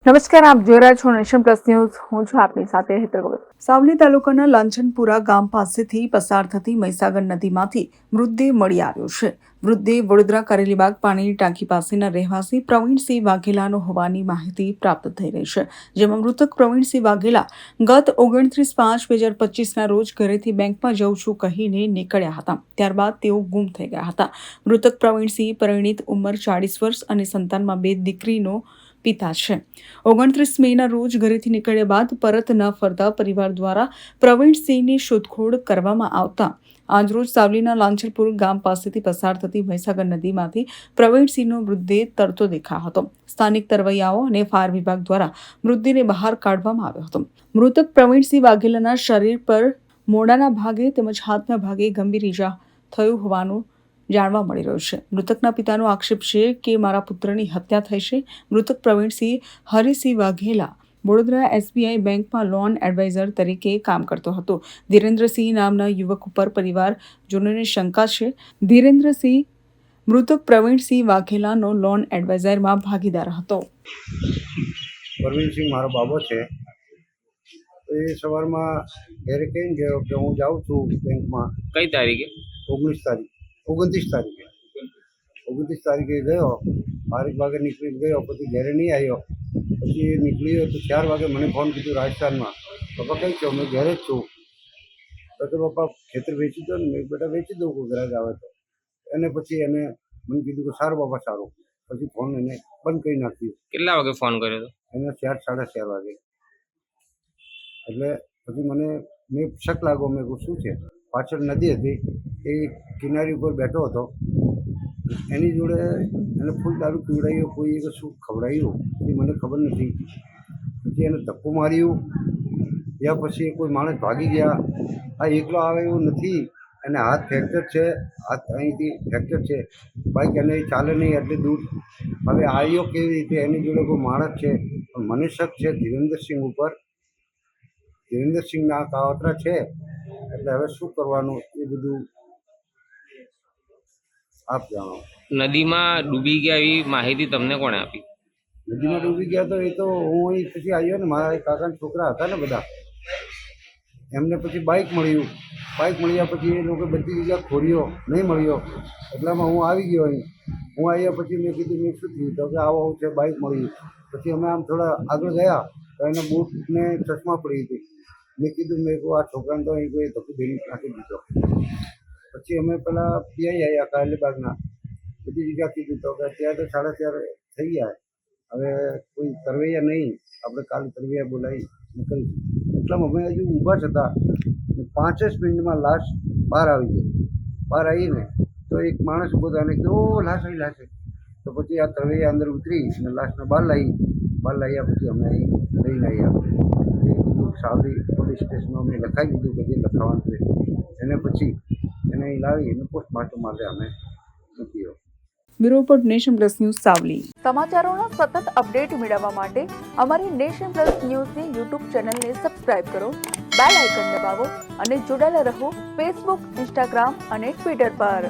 નમસ્કાર, આપ જોઈ રહ્યા છો નેશન પ્લસ ન્યૂઝ. હું છું આપની સાથે હેતર ગોવિલ. સાવલી તાલુકાના લાંછનપુરા ગામ પાસેથી પસાર થતી મહીસાગર નદીમાંથી મૃતદેહ મળી આવ્યો છે. મૃતદેહ વડોદરા કારેલીબાગ પાણીની ટાંકી પાસેના રહેવાસી પ્રવીણસિંહ વાઘેલાનો હોવાની માહિતી પ્રાપ્ત થઈ રહી છે. જેમાં મૃતક પ્રવીણસિંહ વાઘેલા ગત 29/5/2025ના રોજ ઘરેથી બેંકમાં જઉં છું કહીને નીકળ્યા હતા. ત્યારબાદ તેઓ ગુમ થઈ ગયા હતા. મૃતક પ્રવીણસિંહ પરિણીત, ઉંમર 40 વર્ષ અને સંતાનમાં 2 દીકરીનો પિતા છે. 29 મેના રોજ ઘરેથી નીકળ્યા બાદ પરત ન ફરતા પરિવાર દ્વારા પ્રવીણસિંહની શોધખોળ કરવામાં આવતા આજરોજ સાવલીના લાંછનપુર ગામ પાસેથી પસાર થતી મહીસાગર નદીમાંથી પ્રવીણસિંહનો મૃતદેહ તરતો દેખાયો હતો. સ્થાનિક તરવૈયાઓ અને ફાયર વિભાગ દ્વારા મૃતદેહને બહાર કાઢવામાં આવ્યો હતો. મૃતક પ્રવીણસિંહ વાઘેલાના શરીર પર મોઢાના ભાગે તેમજ હાથના ભાગે ગંભીર ઈજા થયું હોવાનું જાણવા મળી રહ્યું છે. મૃતકના પિતાનો આક્ષેપ છે કે મારા પુત્રની હત્યા થઈ છે. મૃતક પ્રવીણસિંહ હરિસિંહ વાઘેલા વડોદરા SBI બેંકમાં લોન એડવાઇઝર તરીકે કામ કરતો હતો. ધીરેન્દ્રસિંહ નામના યુવક ઉપર પરિવારજનોને શંકા છે. ધીરેન્દ્રસિંહ મૃતક પ્રવીણસિંહ વાઘેલાનો લોન એડવાઇઝરમાં ભાગીદાર હતો. પ્રવીણસિંહ મારો બાબો છે. એ સવારમાં ઘરે કહીને ગયો કે હું જાઉં છું બેંકમાં. કઈ તારીખે? 29 તારીખે ગયો. 12 વાગે નીકળી ગયો, પછી ઘરે નહીં આવ્યો. પછી નીકળ્યો તો 4 વાગે મને ફોન કીધું રાજસ્થાનમાં. પપ્પા કઈ છો? મેં ઘરે જ છું. તો પપ્પા ખેતર વેચી દો ને. મેં બેટા વેચી દઉં કોઈ ગ્રાહક આવે તો. એને પછી એને મને કીધું કે સારું બાપા સારું. પછી ફોન એને બંધ કરી નાખ્યું. કેટલા વાગે ફોન કર્યો હતો? એને 4 સાડા 4 વાગે. એટલે પછી મેં શક લાગ્યો. મેં કહું શું છે? પાછળ નદી હતી, એ કિનારી ઉપર બેઠો હતો. એની જોડે એને ફૂલ દારૂ પીવડાવ્યો, કોઈ શું ખવડાવ્યું એ મને ખબર નથી. પછી એને ધક્કો માર્યું, ત્યાં પછી કોઈ માણસ ભાગી ગયા. આ એકલો આવે એવું નથી, એને હાથ ફ્રેક્ચર છે, હાથ અહીંથી ફ્રેક્ચર છે. બાઈક એને ચાલે નહીં એટલે દૂર. હવે આવ્યો કેવી રીતે? એની જોડે કોઈ માણસ છે, પણ મને શક છે ધીરેન્દ્રસિંહ ઉપર. ધીરેન્દ્રસિંહના કાવતરા છે. એટલે હવે શું કરવાનું એ બધું આપ જાણો. નદીમાં ડૂબી ગયા એવી માહિતી તમને કોણે આપી? નદીમાં ડૂબી ગયા તો એ તો હું અહીં પછી આવ્યો ને, મારા કાકાના છોકરા હતા ને બધા, એમને પછી બાઇક મળ્યું. બાઇક મળ્યા પછી એ લોકો બધી જગ્યા ખોર્યો, નહીં મળ્યો. એટલામાં હું આવી ગયો અહીં. હું આવ્યા પછી મેં કીધું મેં શું થયું? તો કે આવું છે, બાઇક મળ્યું. પછી અમે આમ થોડા આગળ ગયા તો એને બૂટને ચશ્મા પડી હતી. મેં કીધું મેં કહું આ છોકરાને તો અહીં કોઈ ધક્કો બેની નાખી દીધો. પછી અમે પેલા PI આવ્યા કારેલીબાગના, બધી જગ્યા કીધું તો કે અત્યારે તો 4:30 થઈ ગયા. હવે કોઈ તરવૈયા નહીં, આપણે કાલે તરવૈયા બોલાવી નીકળીશું. એટલામાં અમે હજુ ઊભા જ હતા. 5 જ મિનિટમાં લાશ બહાર આવી ગઈ. બહાર આવીને તો એક માણસ ઊભો હતો, એને કીધું ઓ લાશ આવી. તો પછી આ તરવૈયા અંદર ઉતરી અને લાશને બહાર લાવ્યા. પછી અમે અહીં લઈને આવ્યા. સાવલી પોલીસ સ્ટેશનમાં અમે લખાવી દીધું કે જે લખાવાનું છે એને. પછી એને અહીં લાવી અને પોસ્ટમોર્ટમ માટે અમે મૂક્યો. Bureau report, Nation Plus News, Savli. સમાચારોના સતત અપડેટ મેળવવા માટે અમારી નેશન પ્લસ ન્યૂઝની YouTube ચેનલને સબસ્ક્રાઇબ કરો, બેલ આઇકન દબાવો અને જોડાયેલા રહો Facebook, Instagram અને Twitter પર.